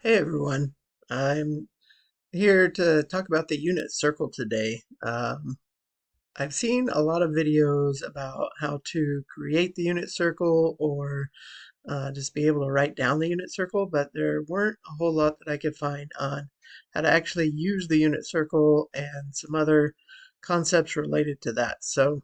Hey everyone, I'm here to talk about the unit circle today. I've seen a lot of videos about how to create the unit circle or just be able to write down the unit circle, but there weren't a whole lot that I could find on how to actually use the unit circle and some other concepts related to that. So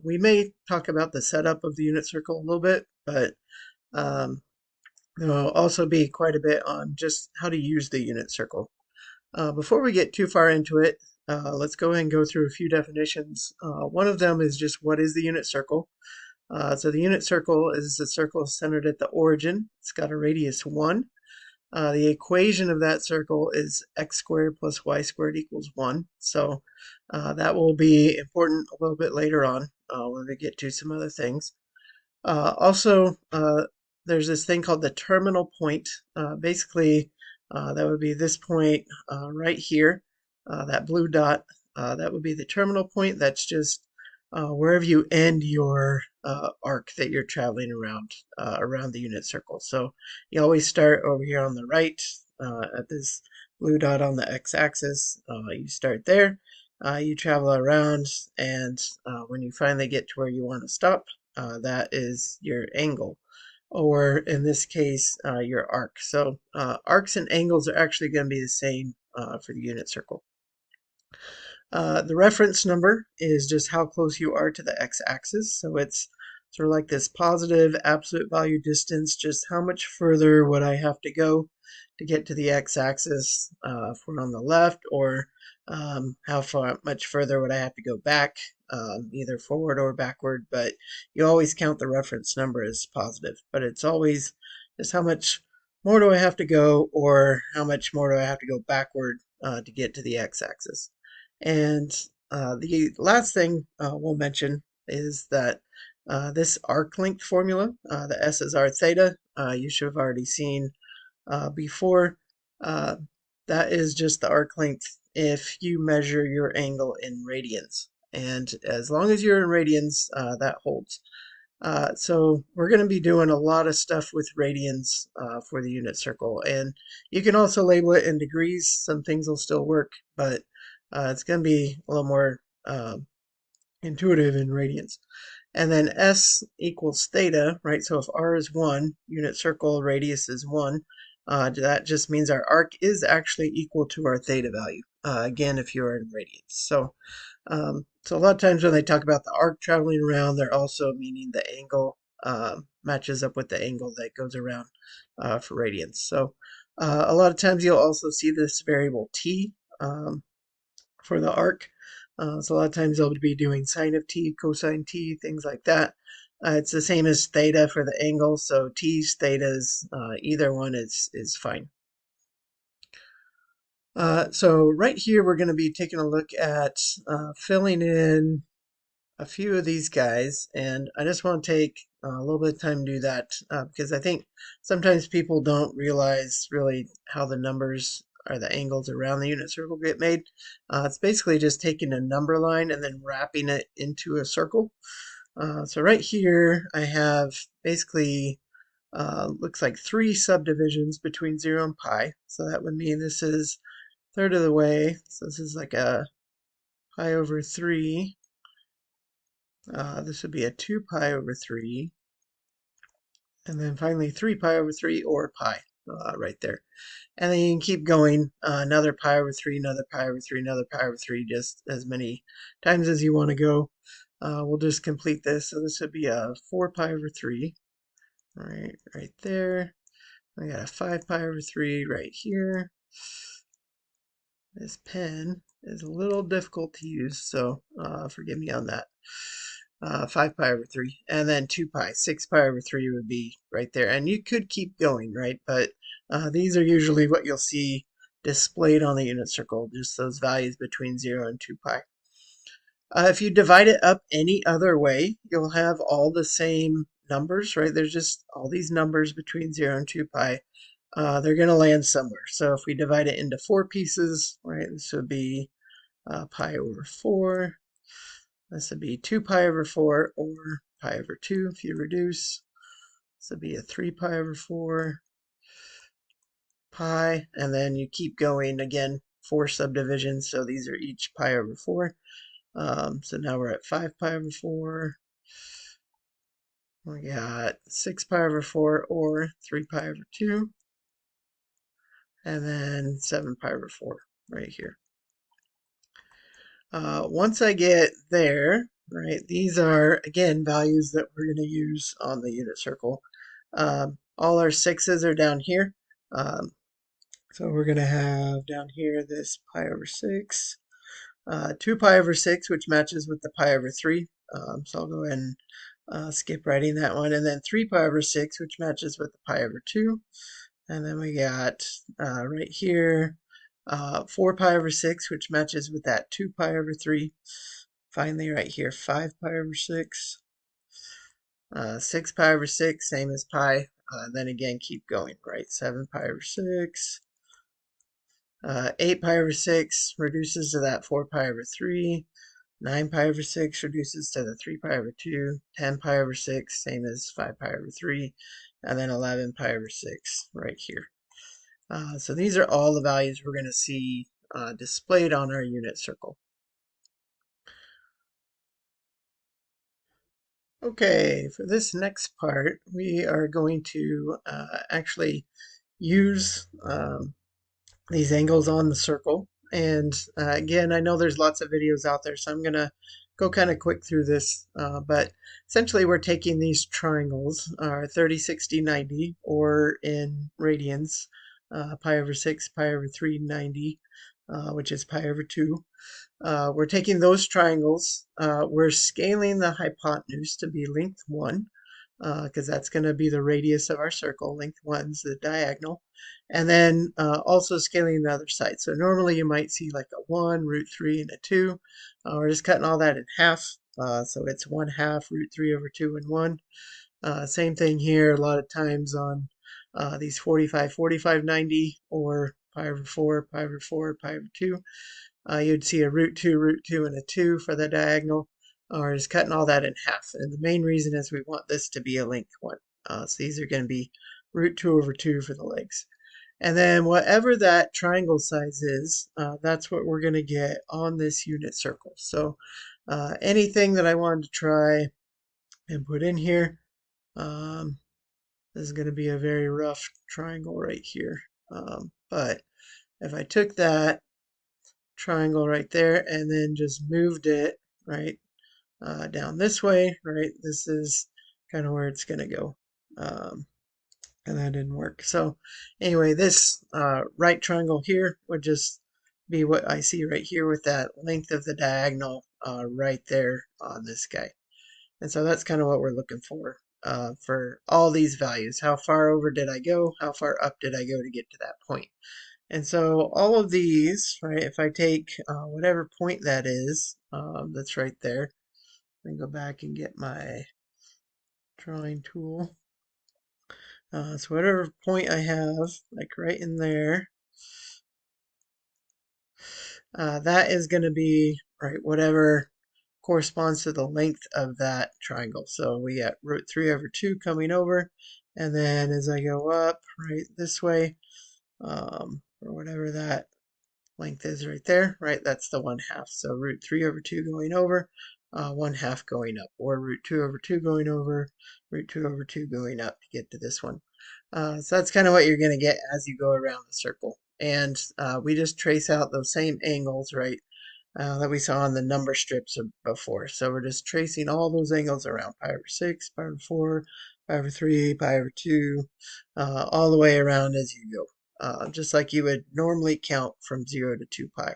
we may talk about the setup of the unit circle a little bit, but um, there'll also be quite a bit on just how to use the unit circle. Before we get too far into it, let's go ahead and go through a few definitions. One of them is just what is the unit circle? So the unit circle is a circle centered at the origin. It's got a radius 1. The equation of that circle is x squared plus y squared equals 1. So that will be important a little bit later on when we get to some other things. Also, there's this thing called the terminal point. Basically, that would be this point right here, that blue dot. That would be the terminal point. That's just wherever you end your arc that you're traveling around the unit circle. So you always start over here on the right at this blue dot on the x-axis. You start there. You travel around, and when you finally get to where you want to stop, that is your angle, or in this case, your arc. So arcs and angles are actually going to be the same for the unit circle. The reference number is just how close you are to the x-axis. So it's sort of like this positive absolute value distance, just how much further would I have to go to get to the x-axis if we're on the left, or how much further would I have to go back, either forward or backward. But you always count the reference number as positive, but it's always just how much more do I have to go, or how much more do I have to go backward to get to the x-axis. And the last thing we'll mention is that this arc length formula, the S is r theta, you should have already seen before. Uh, that is just the arc length if you measure your angle in radians. And as long as you're in radians, that holds. So we're going to be doing a lot of stuff with radians for the unit circle. And you can also label it in degrees. Some things will still work, but it's going to be a little more intuitive in radians. And then S equals theta, right? So if R is 1, unit circle radius is 1, that just means our arc is actually equal to our theta value. Again, if you're in radians. So a lot of times when they talk about the arc traveling around, they're also meaning the angle matches up with the angle that goes around for radians. So a lot of times you'll also see this variable t for the arc. So a lot of times they'll be doing sine of t, cosine t, things like that. It's the same as theta for the angle, so t's, thetas, either one is fine. So right here we're going to be taking a look at filling in a few of these guys, and I just want to take a little bit of time to do that because I think sometimes people don't realize really how the numbers or the angles around the unit circle get made. It's basically just taking a number line and then wrapping it into a circle. So right here I have basically looks like 3 subdivisions between 0 and pi. So that would mean this is third of the way. So this is like a pi over 3. This would be a 2 pi over 3. And then finally 3 pi over 3 or pi right there. And then you can keep going. Another pi over 3, another pi over 3, another pi over 3, just as many times as you want to go. We'll just complete this. So this would be a 4 pi over 3. Right there. I got a 5 pi over 3 right here. This pen is a little difficult to use, so forgive me on that. 5 pi over 3, and then 2 pi. 6 pi over 3 would be right there. And you could keep going, right? But these are usually what you'll see displayed on the unit circle, just those values between 0 and 2 pi. If you divide it up any other way, you'll have all the same numbers, right? There's just all these numbers between 0 and 2 pi. They're going to land somewhere. So if we divide it into 4 pieces, right, this would be pi over 4. This would be 2 pi over 4 or pi over 2 if you reduce. This would be a 3 pi over 4, pi, and then you keep going again, 4 subdivisions, so these are each pi over 4. So now we're at 5 pi over 4. We got 6 pi over 4 or 3 pi over 2, and then 7 pi over 4 right here. Once I get there, right, these are, again, values that we're going to use on the unit circle. All our 6's are down here. So we're going to have down here this pi over 6, 2 pi over 6, which matches with the pi over 3. So I'll go ahead and skip writing that one. And then 3 pi over 6, which matches with the pi over 2. And then we got right here 4 pi over 6, which matches with that 2 pi over 3. Finally, right here, 5 pi over 6. 6 pi over 6, same as pi. Then again, keep going, right? 7 pi over 6. 8 pi over 6 reduces to that 4 pi over 3. 9 pi over 6 reduces to the 3 pi over 2. 10 pi over 6, same as 5 pi over 3. And then 11 pi over 6 right here. So these are all the values we're going to see displayed on our unit circle. Okay, for this next part, we are going to actually use these angles on the circle. And again, I know there's lots of videos out there, so I'm going to go kind of quick through this. But essentially, we're taking these triangles, 30, 60, 90, or in radians, pi over 6, pi over 3, 90, which is pi over 2. We're taking those triangles. We're scaling the hypotenuse to be length 1, because that's going to be the radius of our circle. Length 1 is the diagonal. And then also scaling the other side. So normally you might see like a 1, root 3, and a 2. We're just cutting all that in half. So it's 1/2 root 3 over 2 and 1. Same thing here a lot of times on these 45, 45, 90, or pi over 4, pi over 4, pi over 2. You'd see a root 2, and a 2 for the diagonal, or just cutting all that in half. And the main reason is we want this to be a length 1. So these are going to be root 2 over 2 for the legs. And then whatever that triangle size is, that's what we're going to get on this unit circle. So anything that I wanted to try and put in here, this is going to be a very rough triangle right here. But if I took that triangle right there and then just moved it right down this way, right, this is kind of where it's going to go. And that didn't work. So anyway, this right triangle here would just be what I see right here with that length of the diagonal right there on this guy. And so that's kind of what we're looking for all these values. How far over did I go? How far up did I go to get to that point? And so all of these, right, if I take whatever point that is, that's right there, and go back and get my drawing tool. So whatever point I have, like right in there, that is going to be, right, whatever corresponds to the length of that triangle. So we got root 3 over 2 coming over, and then as I go up, right, this way, or whatever that length is right there, right, that's the 1/2. So root 3 over 2 going over, 1/2 going up, or root 2 over 2 going over, root 2 over 2 going up to get to this one. So that's kind of what you're going to get as you go around the circle. And we just trace out those same angles, right, that we saw on the number strips before. So we're just tracing all those angles around pi over 6, pi over 4, pi over 3, pi over 2, all the way around as you go. Just like you would normally count from 0 to 2 pi.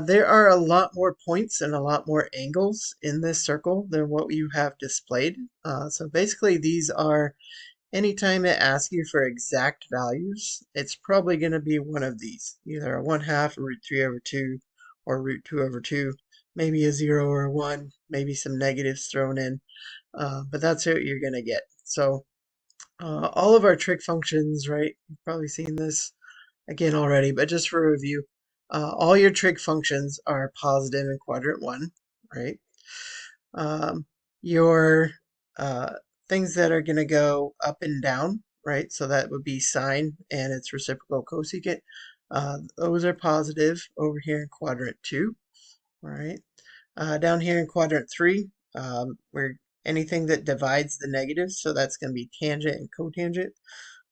There are a lot more points and a lot more angles in this circle than what you have displayed. So basically these are, anytime it asks you for exact values, it's probably going to be one of these. Either a 1/2, a root 3 over 2, or root 2 over 2. Maybe a 0 or a 1, maybe some negatives thrown in. But that's what you're going to get. So all of our trig functions, right, you've probably seen this again already, but just for review, all your trig functions are positive in quadrant 1, right? Your things that are going to go up and down right? So that would be sine and its reciprocal cosecant. Those are positive over here in quadrant 2, all right? Down here in quadrant 3, we're anything that divides the negatives, so that's going to be tangent and cotangent.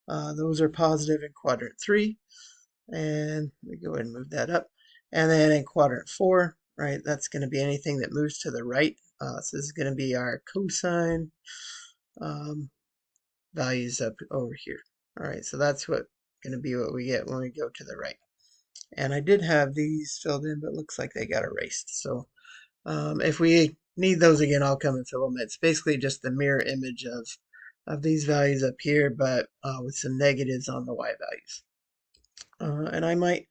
Those are positive in quadrant 3, and we go ahead and move that up. And then in quadrant 4, right, that's going to be anything that moves to the right. So this is going to be our cosine um, values up over here. All right, so that's going to be what we get when we go to the right. And I did have these filled in, but it looks like they got erased. So if we need those again, I'll come and fill them. It's basically just the mirror image of these values up here, but with some negatives on the y values. And I might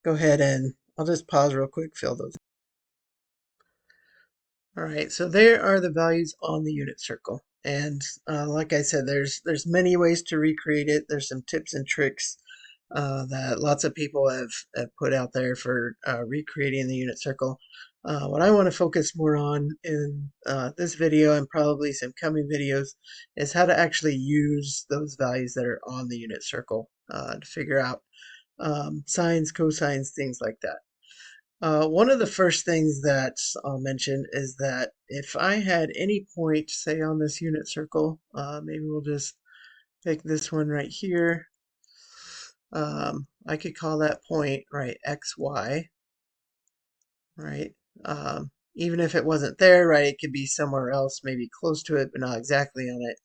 go ahead and I'll just pause real quick, fill those. All right, so there are the values on the unit circle. And like I said, there's many ways to recreate it. There's some tips and tricks that lots of people have put out there for recreating the unit circle. What I want to focus more on in this video and probably some coming videos is how to actually use those values that are on the unit circle to figure out sines, cosines, things like that. One of the first things that I'll mention is that if I had any point, say on this unit circle, maybe we'll just pick this one right here. I could call that point, right, XY, right? Even if it wasn't there, right, it could be somewhere else, maybe close to it, but not exactly on it.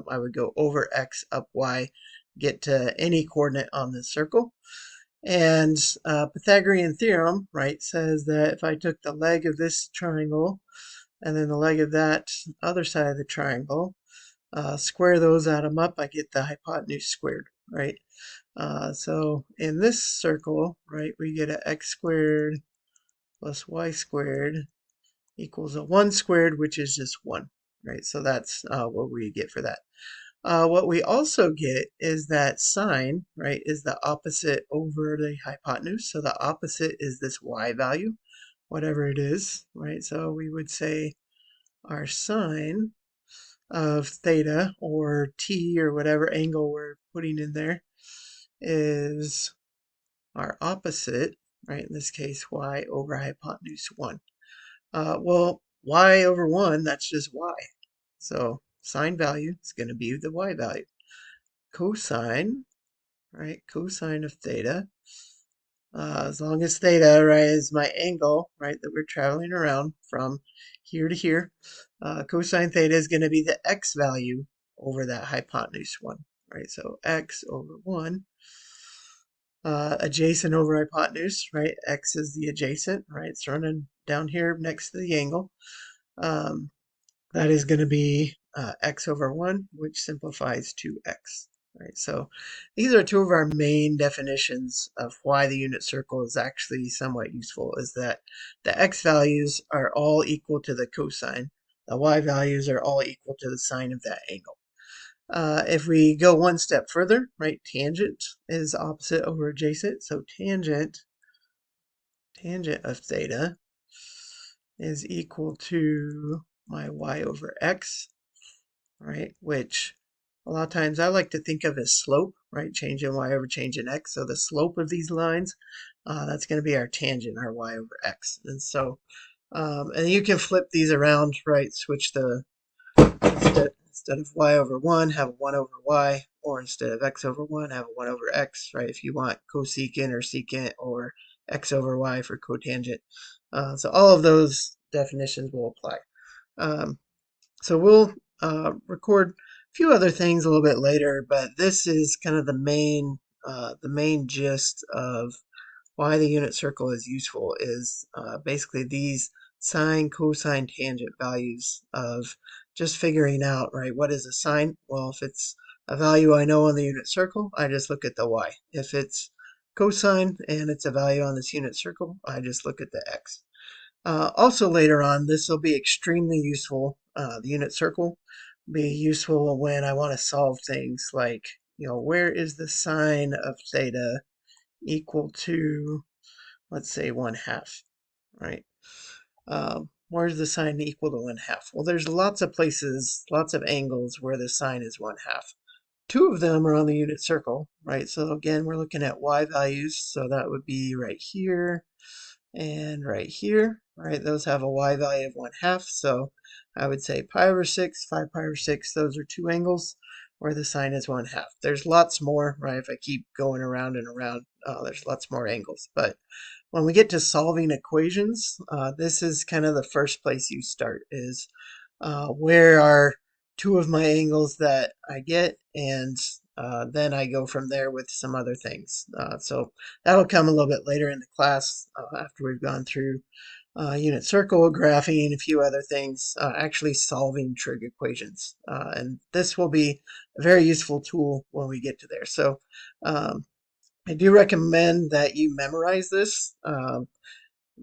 I would go over X, up Y, get to any coordinate on this circle. And Pythagorean theorem, right, says that if I took the leg of this triangle and then the leg of that other side of the triangle, square those, add them up, I get the hypotenuse squared, right? So in this circle, right, we get a x squared plus y squared equals a 1 squared, which is just 1, right? So that's what we get for that. What we also get is that sine, right, is the opposite over the hypotenuse. So the opposite is this y value, whatever it is, right? So we would say our sine of theta or t or whatever angle we're putting in there is our opposite, right? In this case, y over hypotenuse 1. Well, y over 1, that's just y. So sine value is going to be the y value. Cosine, right? Cosine of theta, as long as theta, right, is my angle, right, that we're traveling around from here to here, cosine theta is going to be the x value over that hypotenuse 1, right? So x over 1, adjacent over hypotenuse, right? X is the adjacent, right? It's running down here next to the angle. That is going to be x over 1, which simplifies to x. Right, so these are two of our main definitions of why the unit circle is actually somewhat useful, is that the x values are all equal to the cosine. The y values are all equal to the sine of that angle. If we go one step further, right, tangent is opposite over adjacent. So tangent of theta is equal to my y over x, right, which a lot of times I like to think of as slope, right, change in y over change in x. So the slope of these lines, that's going to be our tangent, our y over x. And so, and you can flip these around, right, switch the, instead of y over 1, have a 1 over y, or instead of x over 1, have a 1 over x, right, if you want cosecant or secant or x over y for cotangent. So all of those definitions will apply. So we'll record a few other things a little bit later, but this is kind of the main gist of why the unit circle is useful, is basically these sine, cosine, tangent values of just figuring out, right, what is a sine? Well, if it's a value I know on the unit circle, I just look at the y. If it's cosine and it's a value on this unit circle, I just look at the x. Also later on, this will be extremely useful. The unit circle will be useful when I want to solve things like, where is the sine of theta equal to, let's say, 1/2, right? Where's the sine equal to 1/2? Well, there's lots of places, lots of angles where the sine is 1/2. Two of them are on the unit circle, right? So again, we're looking at y values. So that would be right here and right here, right? Those have a y value of 1/2. So I would say pi over 6, 5 pi over 6, those are two angles where the sine is 1/2. There's lots more, right? If I keep going around and around, there's lots more angles. But when we get to solving equations, this is kind of the first place you start is where are two of my angles that I get, and then I go from there with some other things. So that'll come a little bit later in the class after we've gone through unit circle, graphing, a few other things, actually solving trig equations. And this will be a very useful tool when we get to there. So um, I do recommend that you memorize this.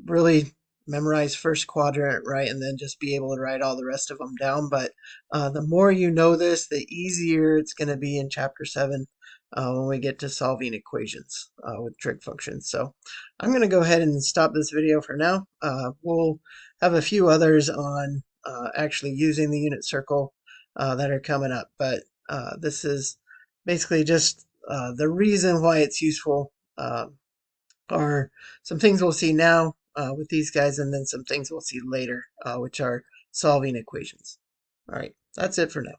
Really memorize first quadrant, right, and then just be able to write all the rest of them down. But the more you know this, the easier it's going to be in Chapter 7 when we get to solving equations with trig functions. So I'm going to go ahead and stop this video for now. We'll have a few others on actually using the unit circle that are coming up. But this is basically just the reason why it's useful. Are some things we'll see now with these guys, and then some things we'll see later, which are solving equations. All right, that's it for now.